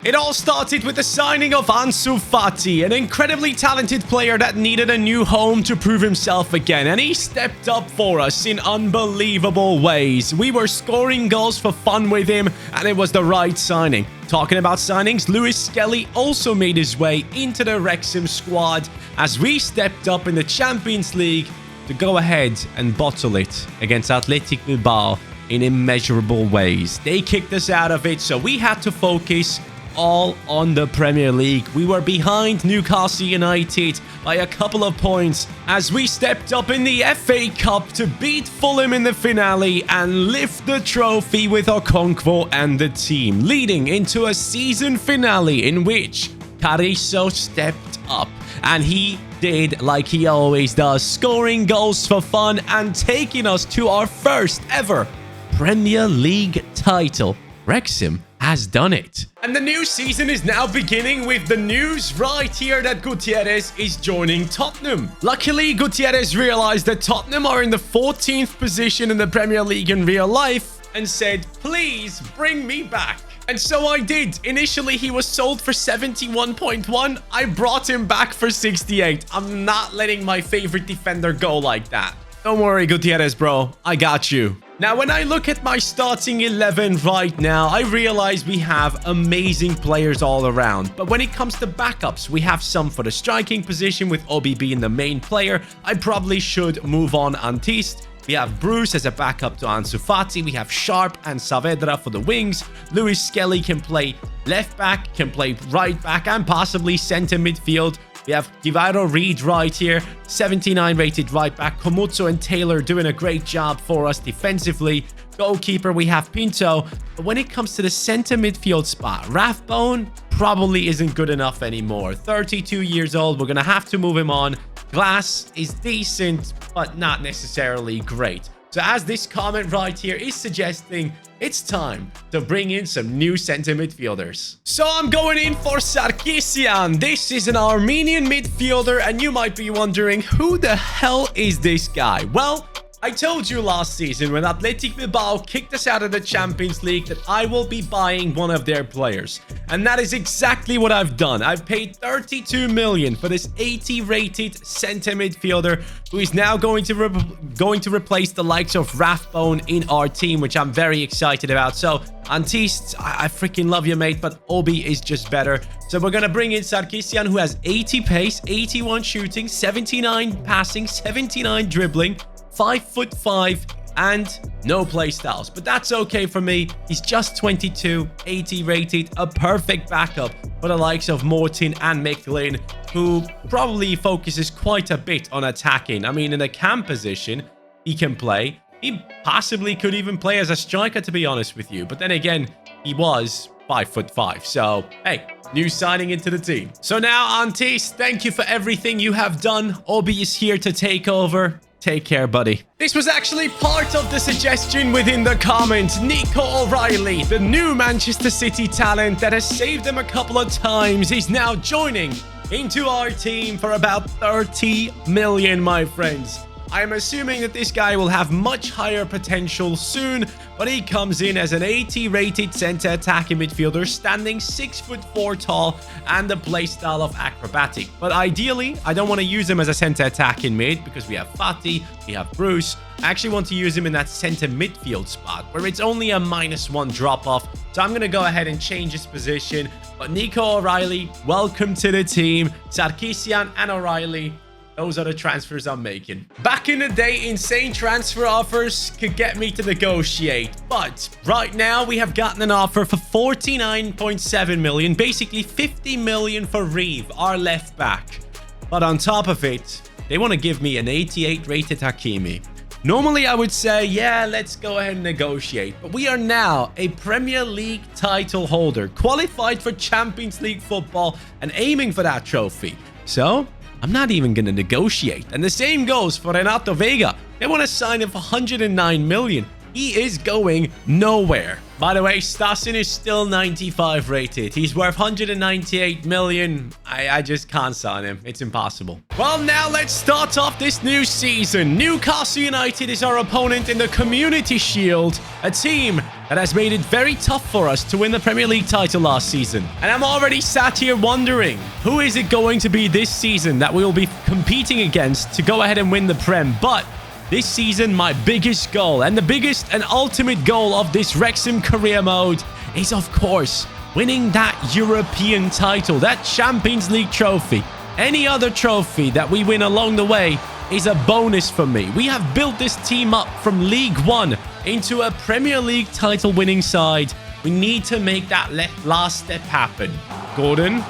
It all started with the signing of Ansu Fati, an incredibly talented player that needed a new home to prove himself again, and he stepped up for us in unbelievable ways. We were scoring goals for fun with him, and it was the right signing. Talking about signings, Lewis Skelly also made his way into the Wrexham squad as we stepped up in the Champions League to go ahead and bottle it against Athletic Bilbao in immeasurable ways. They kicked us out of it, so we had to focus all on the Premier League. We were behind Newcastle United by a couple of points as we stepped up in the FA Cup to beat Fulham in the finale and lift the trophy with Okonkwo and the team, leading into a season finale in which Carrizo stepped up, and he did like he always does, scoring goals for fun and taking us to our first ever Premier League title. Wrexham has done it. And the new season is now beginning with the news right here that Gutierrez is joining Tottenham. Luckily, Gutierrez realized that Tottenham are in the 14th position in the Premier League in real life and said, please bring me back. And so I did. Initially, he was sold for 71.1. I brought him back for 68. I'm not letting my favorite defender go like that. Don't worry, Gutierrez, bro. I got you. Now, when I look at my starting 11 right now, I realize we have amazing players all around. But when it comes to backups, we have some for the striking position with Obi being the main player. I probably should move on Antist. We have Bruce as a backup to Ansu Fati. We have Sharp and Saavedra for the wings. Lewis Skelly can play left back, can play right back, and possibly center midfield. We have Diviro Reed right here, 79 rated right back. Komutsu and Taylor doing a great job for us defensively. Goalkeeper, we have Pinto. But when it comes to the center midfield spot, Rathbone probably isn't good enough anymore. 32 years old. We're going to have to move him on. Glass is decent, but not necessarily great. So as this comment right here is suggesting, it's time to bring in some new center midfielders. So I'm going in for Sarkisian. This is an Armenian midfielder, and you might be wondering, who the hell is this guy? Well, I told you last season when Athletic Bilbao kicked us out of the Champions League that I will be buying one of their players. And that is exactly what I've done. I've paid 32 million for this 80 rated center midfielder who is now going to replace the likes of Rathbone in our team, which I'm very excited about. So Antist, I freaking love you, mate, but Obi is just better. So we're going to bring in Sarkisian, who has 80 pace, 81 shooting, 79 passing, 79 dribbling, 5'5", and no play styles. But that's okay for me. He's just 22, 80 rated, a perfect backup for the likes of Morton and Micklin, who probably focuses quite a bit on attacking. I mean, in a cam position, he can play. He possibly could even play as a striker, to be honest with you. But then again, he was 5'5". So, hey, new signing into the team. So now, Antis, thank you for everything you have done. Obi is here to take over. Take care, buddy. This was actually part of the suggestion within the comments. Nico O'Reilly, the new Manchester City talent that has saved them a couple of times, is now joining into our team for about 30 million, my friends. I am assuming that this guy will have much higher potential soon, but he comes in as an 80 rated center attacking midfielder, standing 6'4" tall and the playstyle of acrobatic. But ideally, I don't want to use him as a center attacking mid because we have Fati, we have Bruce. I actually want to use him in that center midfield spot where it's only a -1 drop off. So I'm going to go ahead and change his position. But Nico O'Reilly, welcome to the team. Sarkisian and O'Reilly, those are the transfers I'm making. Back in the day, insane transfer offers could get me to negotiate. But right now, we have gotten an offer for 49.7 million. Basically, 50 million for Reeve, our left back. But on top of it, they want to give me an 88 rated Hakimi. Normally, I would say, yeah, let's go ahead and negotiate. But we are now a Premier League title holder, qualified for Champions League football and aiming for that trophy. So I'm not even going to negotiate. And the same goes for Renato Vega. They want to sign him for 109 million. He is going nowhere. By the way, Stasin is still 95 rated. He's worth 198 million. I just can't sign him. It's impossible. Well, now let's start off this new season. Newcastle United is our opponent in the Community Shield, a team that has made it very tough for us to win the Premier League title last season. And I'm already sat here wondering, who is it going to be this season that we will be competing against to go ahead and win the Prem? But this season, my biggest goal and the biggest and ultimate goal of this Wrexham career mode is, of course, winning that European title, that Champions League trophy. Any other trophy that we win along the way is a bonus for me. We have built this team up from League One into a Premier League title winning side. We need to make that last step happen. Gordon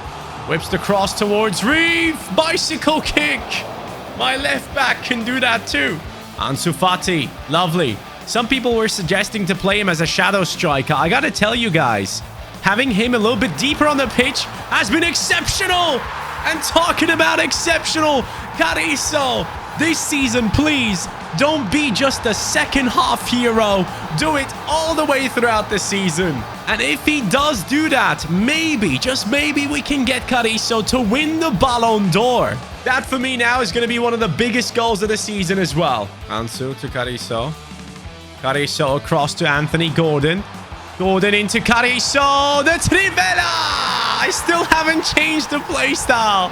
whips the cross towards Reeve. Bicycle kick. My left back can do that too. Ansu Fati, lovely. Some people were suggesting to play him as a shadow striker. I gotta tell you guys, having him a little bit deeper on the pitch has been exceptional. And talking about exceptional, Carrizo, this season, please, don't be just a second half hero. Do it all the way throughout the season. And if he does do that, maybe, just maybe, we can get Carrizo to win the Ballon d'Or. That, for me, now is going to be one of the biggest goals of the season as well. Ansu to Carrizo. Carrizo across to Anthony Gordon. Gordon into Carrizo. The Trivela! I still haven't changed the playstyle.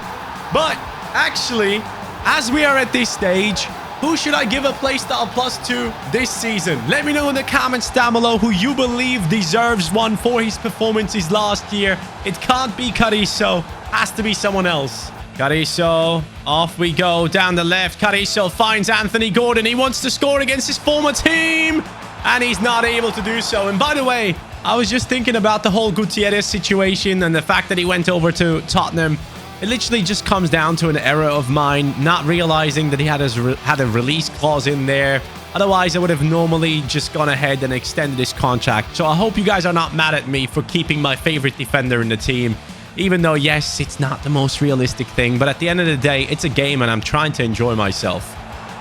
But, actually, as we are at this stage, who should I give a playstyle plus to this season? Let me know in the comments down below who you believe deserves one for his performances last year. It can't be Carrizo. Has to be someone else. Carrizo, off we go down the left. Carrizo finds Anthony Gordon. He wants to score against his former team, and he's not able to do so. And by the way, I was just thinking about the whole Gutierrez situation and the fact that he went over to Tottenham. It literally just comes down to an error of mine, not realizing that he had a release clause in there. Otherwise, I would have normally just gone ahead and extended his contract. So I hope you guys are not mad at me for keeping my favorite defender in the team. Even though, yes, it's not the most realistic thing, but at the end of the day, it's a game and I'm trying to enjoy myself.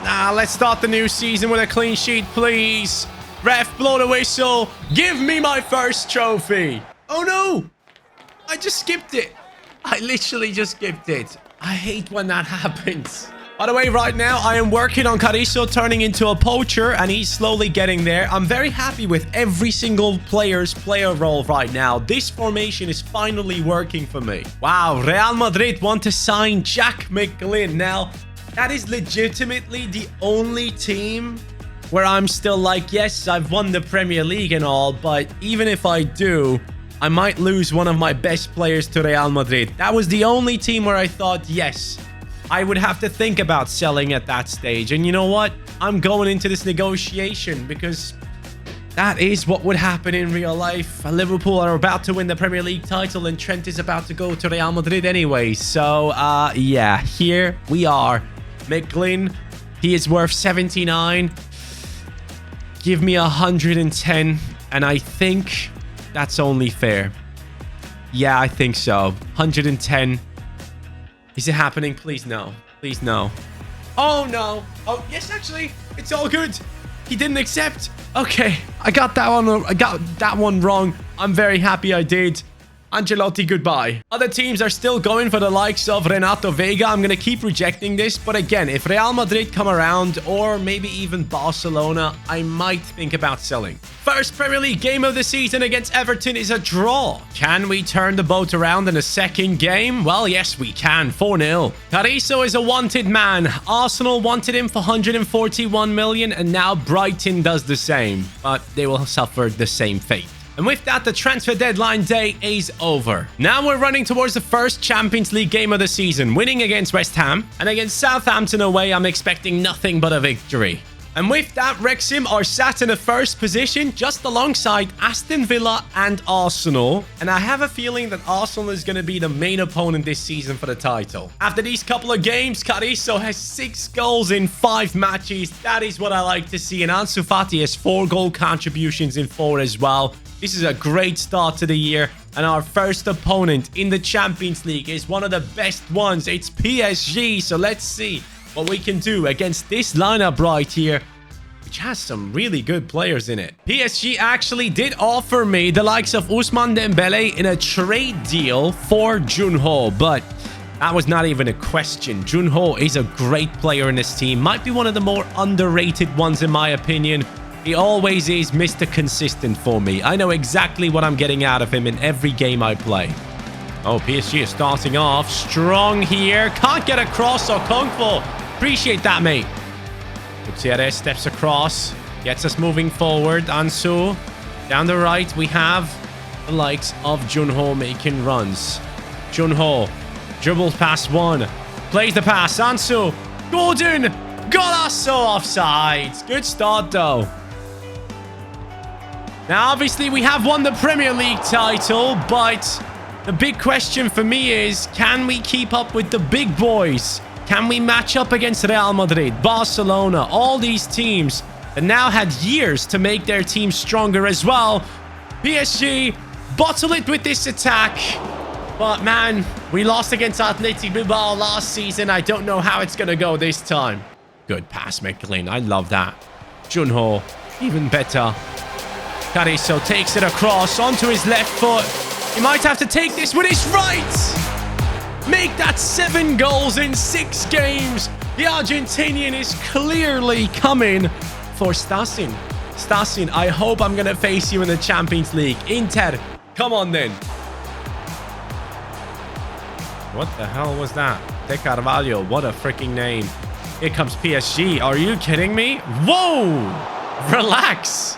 Now, let's start the new season with a clean sheet, please. Ref, blow the whistle. Give me my first trophy. Oh, no. I just skipped it. I literally just skipped it. I hate when that happens. By the way, right now, I am working on Carrizo turning into a poacher, and he's slowly getting there. I'm very happy with every single player's player role right now. This formation is finally working for me. Wow, Real Madrid want to sign Jack McGlynn. Now, that is legitimately the only team where I'm still like, yes, I've won the Premier League and all, but even if I do, I might lose one of my best players to Real Madrid. That was the only team where I thought, yes, I would have to think about selling at that stage. And you know what? I'm going into this negotiation because that is what would happen in real life. Liverpool are about to win the Premier League title and Trent is about to go to Real Madrid anyway. So, yeah, here we are. McGlynn, he is worth 79. Give me 110. And I think that's only fair. Yeah, I think so. 110. Is it happening? Please no. Please no. Oh no. Oh yes, actually, it's all good. He didn't accept. Okay, I got that one wrong. I'm very happy I did. Ancelotti, goodbye. Other teams are still going for the likes of Renato Vega. I'm going to keep rejecting this. But again, if Real Madrid come around, or maybe even Barcelona, I might think about selling. First Premier League game of the season against Everton is a draw. Can we turn the boat around in the second game? Well, yes, we can. 4-0. Carrizo is a wanted man. Arsenal wanted him for 141 million, and now Brighton does the same. But they will suffer the same fate. And with that, the transfer deadline day is over. Now we're running towards the first Champions League game of the season, winning against West Ham. And against Southampton away, I'm expecting nothing but a victory. And with that, Wrexham are sat in the first position, just alongside Aston Villa and Arsenal. And I have a feeling that Arsenal is going to be the main opponent this season for the title. After these couple of games, Carrizo has 6 goals in 5 matches. That is what I like to see. And Ansu Fati has 4 goal contributions in 4 as well. This is a great start to the year, and our first opponent in the Champions League is one of the best ones. It's PSG, so let's see what we can do against this lineup right here, which which has some really good players in it. PSG actually did offer me the likes of Ousmane Dembele in a trade deal for Junho, but that was not even a question. Junho is a great player in this team. Might be one of the more underrated ones in my opinion. He always is Mr. Consistent for me. I know exactly what I'm getting out of him in every game I play. Oh, PSG is starting off strong here. Can't get across or Kung Fu. Appreciate that, mate. Gutierrez steps across. Gets us moving forward. Ansu. Down the right, we have the likes of Junho making runs. Junho. Dribbles past one. Plays the pass. Ansu. Gordon. Golasso offside. Good start, though. Now, obviously, we have won the Premier League title, but the big question for me is, can we keep up with the big boys? Can we match up against Real Madrid, Barcelona, all these teams that now had years to make their team stronger as well? PSG, bottle it with this attack. But man, we lost against Athletic Bilbao last season. I don't know how it's going to go this time. Good pass, McLean. I love that. Junho, even better. Carrizo takes it across onto his left foot. He might have to take this with his right. Make that 7 goals in 6 games. The Argentinian is clearly coming for Stasin. Stasin, I hope I'm going to face you in the Champions League. Inter, come on then. What the hell was that? De Carvalho, what a freaking name. Here comes PSG. Are you kidding me? Whoa! Relax.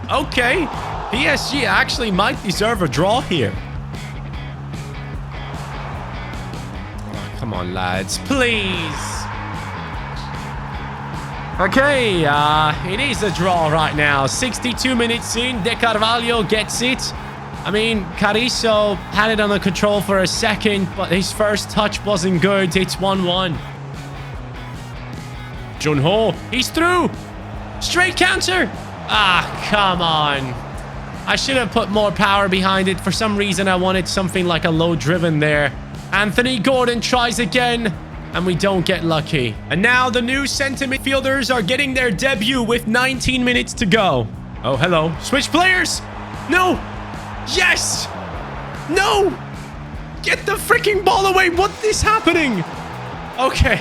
Okay. PSG actually might deserve a draw here. Oh, come on, lads. Please. Okay, it is a draw right now. 62 minutes in. De Carvalho gets it. I mean, Carrizo had it under control for a second, but his first touch wasn't good. It's 1-1. Junho, he's through. Straight counter. Ah, come on. I should have put more power behind it. For some reason, I wanted something like a low driven there. Anthony Gordon tries again, and we don't get lucky. And now the new center midfielders are getting their debut with 19 minutes to go. Oh, hello. Switch players. No. Yes! No! Get the freaking ball away! What is happening? Okay.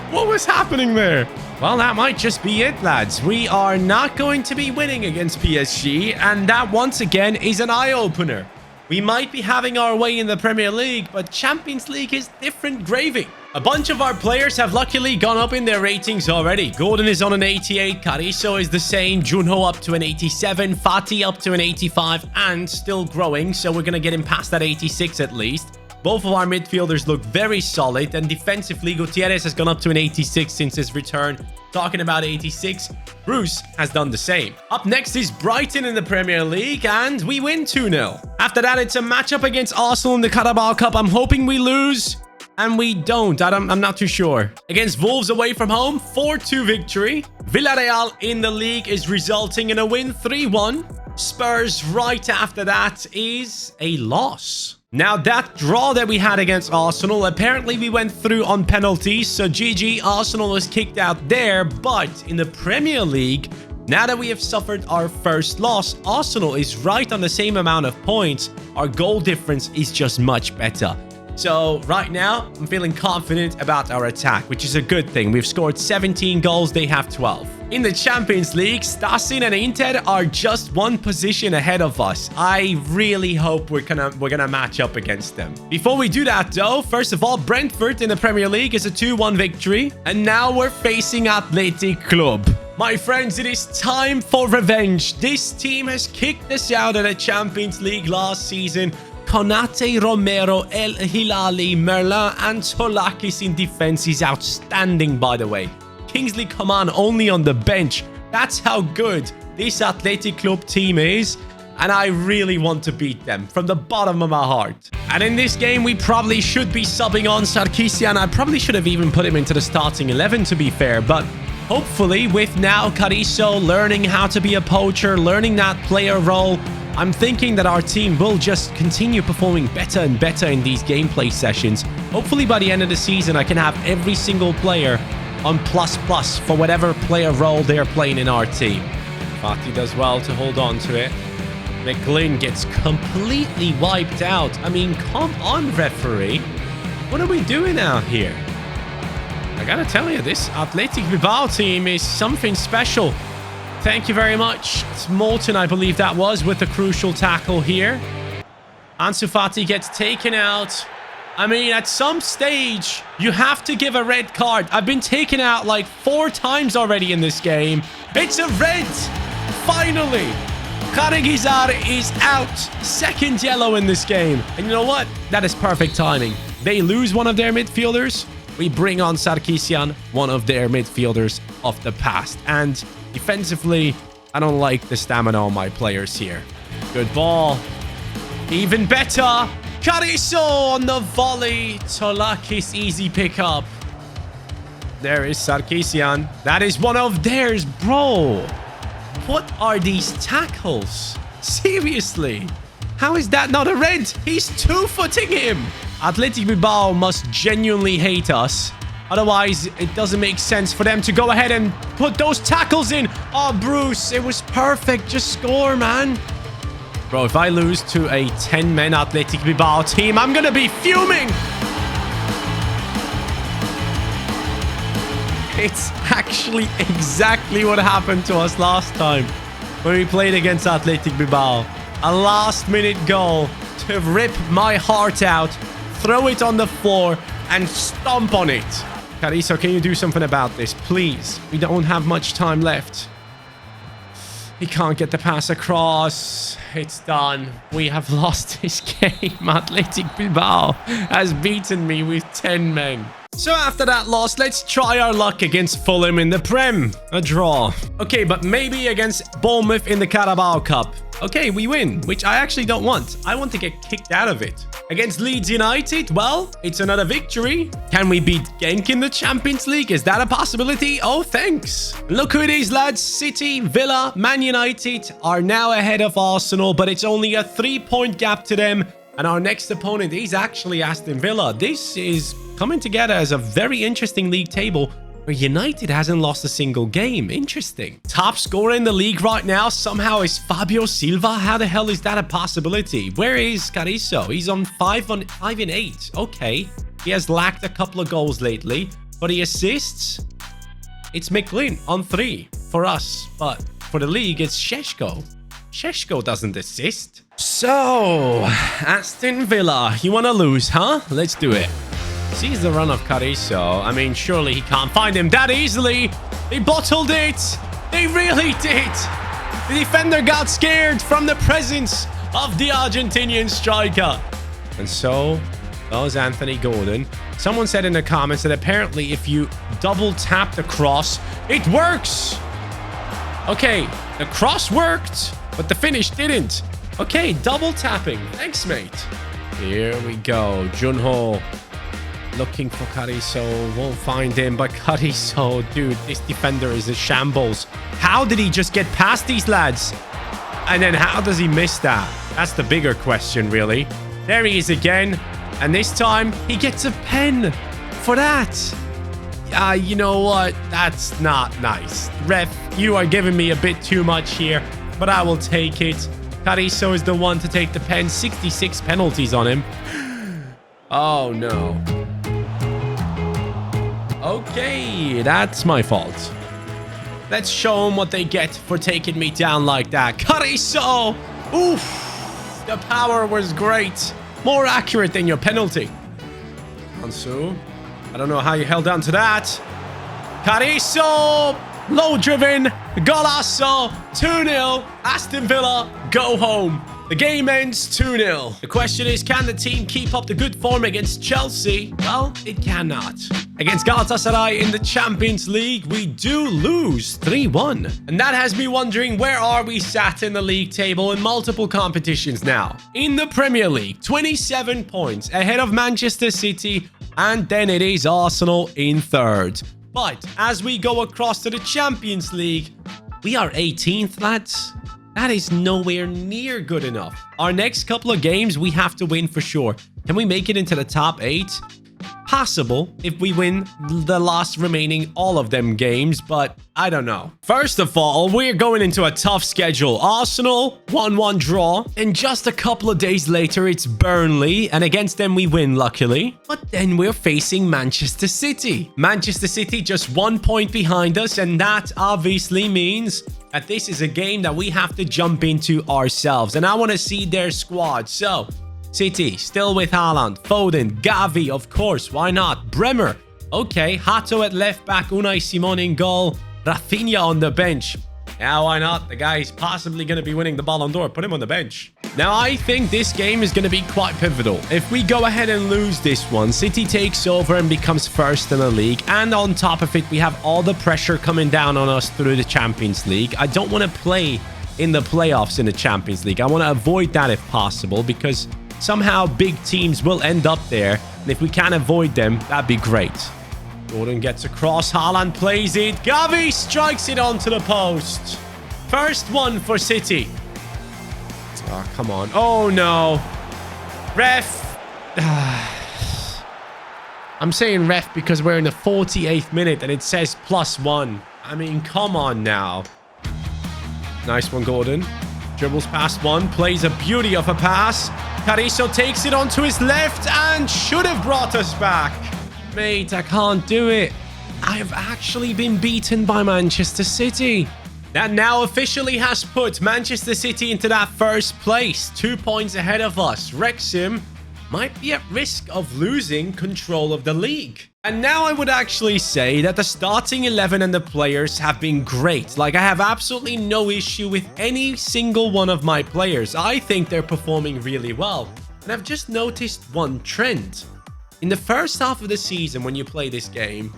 What was happening there? Well, that might just be it, lads. We are not going to be winning against PSG, and that once again is an eye-opener. We might be having our way in the Premier League, but Champions League is different gravy. A bunch of our players have luckily gone up in their ratings already. Gordon is on an 88, Carrizo is the same, Junho up to an 87, Fati up to an 85, and still growing, so we're going to get him past that 86 at least. Both of our midfielders look very solid, and defensively, Gutierrez has gone up to an 86 since his return. Talking about 86, Bruce has done the same. Up next is Brighton in the Premier League, and we win 2-0. After that, it's a matchup against Arsenal in the Carabao Cup. I'm hoping we lose, and we don't. I'm not too sure. Against Wolves away from home, 4-2 victory. Villarreal in the league is resulting in a win, 3-1. Spurs right after that is a loss. Now, that draw that we had against Arsenal, apparently we went through on penalties, so GG, Arsenal was kicked out there. But in the Premier League, now that we have suffered our first loss, Arsenal is right on the same amount of points. Our goal difference is just much better. So right now, I'm feeling confident about our attack, which is a good thing. We've scored 17 goals, they have 12. In the Champions League, Stasin and Inter are just one position ahead of us. I really hope we're gonna match up against them. Before we do that though, first of all, Brentford in the Premier League is a 2-1 victory. And now we're facing Athletic Club. My friends, it is time for revenge. This team has kicked us out of the Champions League last season. Konate, Romero, El Hilali, Merlin, and Tolakis in defense is outstanding, by the way. Kingsley Coman only on the bench. That's how good this Athletic Club team is. And I really want to beat them from the bottom of my heart. And in this game, we probably should be subbing on Sarkisian. I probably should have even put him into the starting 11, to be fair. But hopefully, with now Carrizo learning how to be a poacher, learning that player role, I'm thinking that our team will just continue performing better and better in these gameplay sessions. Hopefully by the end of the season, I can have every single player on plus plus for whatever player role they're playing in our team. Fati does well to hold on to it. McGlynn gets completely wiped out. I mean, come on, referee. What are we doing out here? I gotta tell you, this Athletic Bilbao team is something special. Thank you very much. It's Moulton, I believe that was, with the crucial tackle here. Ansu Fati gets taken out. I mean, at some stage, you have to give a red card. I've been taken out like 4 times already in this game. It's a red! Finally! Karagizar is out. 2nd yellow in this game. And you know what? That is perfect timing. They lose one of their midfielders. We bring on Sarkisian, one of their midfielders of the past. And defensively, I don't like the stamina on my players here. Good ball. Even better. Carrizo on the volley. Tolakis easy pickup. There is Sarkisian. That is one of theirs, bro. What are these tackles? Seriously? How is that not a red? He's 2-footing him. Athletic Bilbao must genuinely hate us. Otherwise, it doesn't make sense for them to go ahead and put those tackles in. Oh, Bruce, it was perfect. Just score, man. Bro, if I lose to a 10-man Athletic Bilbao team, I'm going to be fuming. It's actually exactly what happened to us last time when we played against Athletic Bilbao. A last-minute goal to rip my heart out, throw it on the floor, and stomp on it. Carrizo, can you do something about this, please? We don't have much time left. He can't get the pass across. It's done. We have lost this game. Athletic Bilbao has beaten me with 10 men. So after that loss, let's try our luck against Fulham in the Prem. A draw. Okay, but maybe against Bournemouth in the Carabao Cup. Okay, we win, which I actually don't want. I want to get kicked out of it. Against Leeds United, well, it's another victory. Can we beat Genk in the Champions League? Is that a possibility? Oh, thanks. Look who it is, lads. City, Villa, Man United are now ahead of Arsenal, but it's only a 3-point gap to them. And our next opponent is actually Aston Villa. This is coming together as a very interesting league table where United hasn't lost a single game. Interesting. Top scorer in the league right now somehow is Fabio Silva. How the hell is that a possibility? Where is Carrizo? He's on 5 and 8. Okay. He has lacked a couple of goals lately, but he assists. It's McGlynn on 3 for us, but for the league, it's Šeško. Šeško doesn't assist. So, Aston Villa, you want to lose, huh? Let's do it. Sees the run of Carrizo. I mean, surely he can't find him that easily. They bottled it. They really did. The defender got scared from the presence of the Argentinian striker. And so does Anthony Gordon. Someone said in the comments that apparently if you double tap the cross, it works. Okay, the cross worked, but the finish didn't. Okay, double tapping. Thanks, mate. Here we go. Junho looking for Carrizo. Won't find him, but Carrizo, dude, this defender is a shambles. How did he just get past these lads? And then how does he miss that? That's the bigger question, really. There he is again. And this time, he gets a pen for that. You know what? That's not nice. Ref, you are giving me a bit too much here, but I will take it. Carrizo is the one to take the pen. 66 penalties on him. Oh, no. Okay, that's my fault. Let's show them what they get for taking me down like that. Carrizo! Oof! The power was great. More accurate than your penalty. Ansu. I don't know how you held on to that. Carrizo! Low driven. Golasso. 2-0. Aston Villa go home. The game ends 2-0. The question is, can the team keep up the good form against Chelsea? Well, it cannot. Against Galatasaray in the Champions League, we do lose 3-1. And that has me wondering, where are we sat in the league table in multiple competitions now? In the Premier League, 27 points ahead of Manchester City, and then it is Arsenal in 3rd. But as we go across to the Champions League, we are 18th, lads. That is nowhere near good enough. Our next couple of games, we have to win for sure. Can we make it into the top 8? Passable if we win the last remaining all of them games, but I don't know. First of all, we're going into a tough schedule. Arsenal, 1-1 draw, and just a couple of days later, it's Burnley, and against them we win, luckily. But then we're facing Manchester City. Manchester City just 1 point behind us, and that obviously means that this is a game that we have to jump into ourselves, and I want to see their squad. So City, still with Haaland, Foden, Gavi, of course, why not? Bremer, okay, Hato at left back, Unai Simon in goal, Rafinha on the bench. Yeah, why not? The guy's possibly going to be winning the Ballon d'Or. Put him on the bench. Now, I think this game is going to be quite pivotal. If we go ahead and lose this one, City takes over and becomes first in the league. And on top of it, we have all the pressure coming down on us through the Champions League. I don't want to play in the playoffs in the Champions League. I want to avoid that if possible, because somehow big teams will end up there. And if we can avoid them, that'd be great. Gordon gets across. Haaland plays it. Gavi strikes it onto the post. First one for City. Oh, come on. Oh, no. Ref. I'm saying ref because we're in the 48th minute and it says +1. I mean, come on now. Nice one, Gordon. Dribbles past one. Plays a beauty of a pass. Carrizo takes it onto his left and should have brought us back. Mate, I can't do it. I have actually been beaten by Manchester City. That now officially has put Manchester City into that first place, 2 points ahead of us. Wrexham might be at risk of losing control of the league. And now I would actually say that the starting 11 and the players have been great. Like, I have absolutely no issue with any single one of my players. I think they're performing really well. And I've just noticed one trend. In the first half of the season, when you play this game,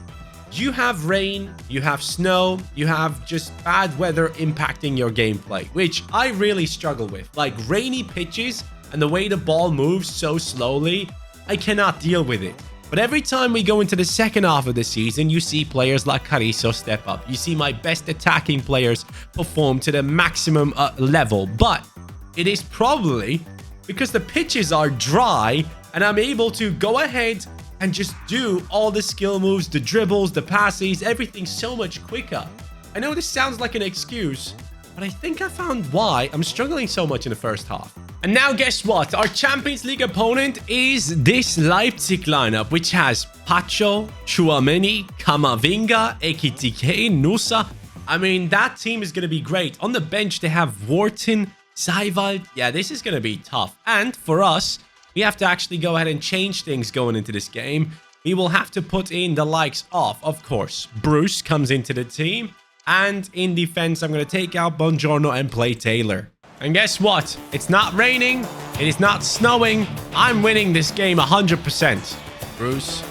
you have rain, you have snow, you have just bad weather impacting your gameplay, which I really struggle with. Like, rainy pitches and the way the ball moves so slowly, I cannot deal with it. But every time we go into the second half of the season, you see players like Carrizo step up. You see my best attacking players perform to the maximum level. But it is probably because the pitches are dry and I'm able to go ahead and just do all the skill moves, the dribbles, the passes, everything so much quicker. I know this sounds like an excuse, but I think I found why I'm struggling so much in the first half. And now guess what? Our Champions League opponent is this Leipzig lineup, which has Pacho, Tchouaméni, Camavinga, Ekitike, Nusa. I mean, that team is going to be great. On the bench, they have Wharton, Seiwald. Yeah, this is going to be tough. And for us, we have to actually go ahead and change things going into this game. We will have to put in the likes of course, Bruce comes into the team. And in defense, I'm going to take out Buongiorno and play Taylor. And guess what? It's not raining. It is not snowing. I'm winning this game 100%. Bruce.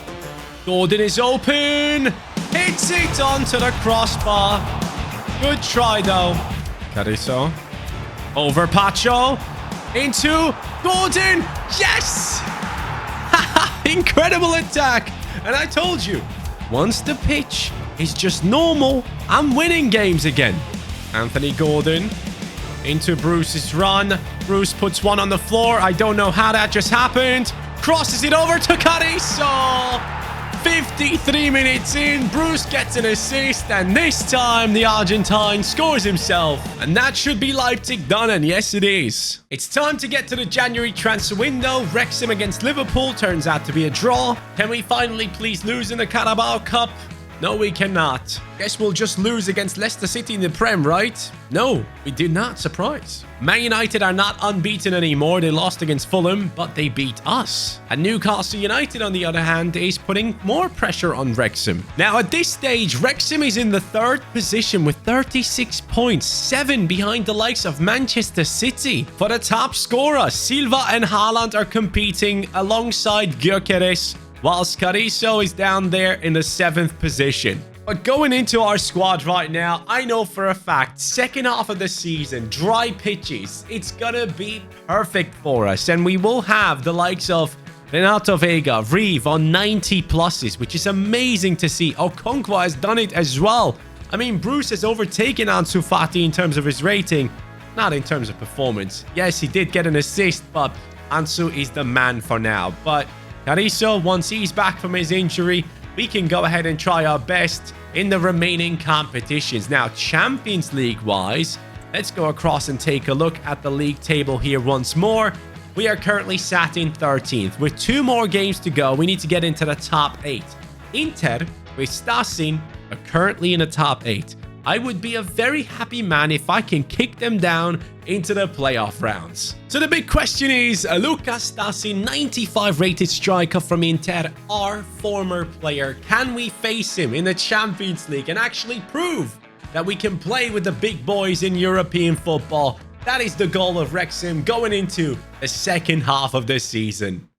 Gordon is open. Hits it onto the crossbar. Good try, though. Carrizo. Over Pacho. Into Gordon. Yes! Incredible attack. And I told you, once the pitch is just normal, I'm winning games again. Anthony Gordon. Into Bruce's run. Bruce puts one on the floor. I don't know how that just happened. Crosses it over to Carrizo. 53 minutes in, Bruce gets an assist, and this time the Argentine scores himself. And that should be Leipzig done, and yes it is. It's time to get to the January transfer window. Wrexham against Liverpool turns out to be a draw. Can we finally please lose in the Carabao Cup? No, we cannot. Guess we'll just lose against Leicester City in the Prem, right? No, we did not. Surprise. Man United are not unbeaten anymore. They lost against Fulham, but they beat us. And Newcastle United, on the other hand, is putting more pressure on Wrexham. Now, at this stage, Wrexham is in the third position with 36 points, 7 behind the likes of Manchester City. For the top scorer, Silva and Haaland are competing alongside Gyökeres, whilst Carrizo is down there in the 7th position. But going into our squad right now, I know for a fact, second half of the season, dry pitches, it's gonna be perfect for us. And we will have the likes of Renato Vega, Reeve on 90 pluses, which is amazing to see. Okonkwo has done it as well. I mean, Bruce has overtaken Ansu Fati in terms of his rating, not in terms of performance. Yes, he did get an assist, but Ansu is the man for now. But Cariso, once he's back from his injury, we can go ahead and try our best in the remaining competitions. Now, Champions League-wise, let's go across and take a look at the league table here once more. We are currently sat in 13th. With 2 more games to go, we need to get into the top 8. Inter, with Stasin, are currently in the top 8. I would be a very happy man if I can kick them down into the playoff rounds. So the big question is, Luca Stasi, 95 rated striker from Inter, our former player. Can we face him in the Champions League and actually prove that we can play with the big boys in European football? That is the goal of Wrexham going into the second half of this season.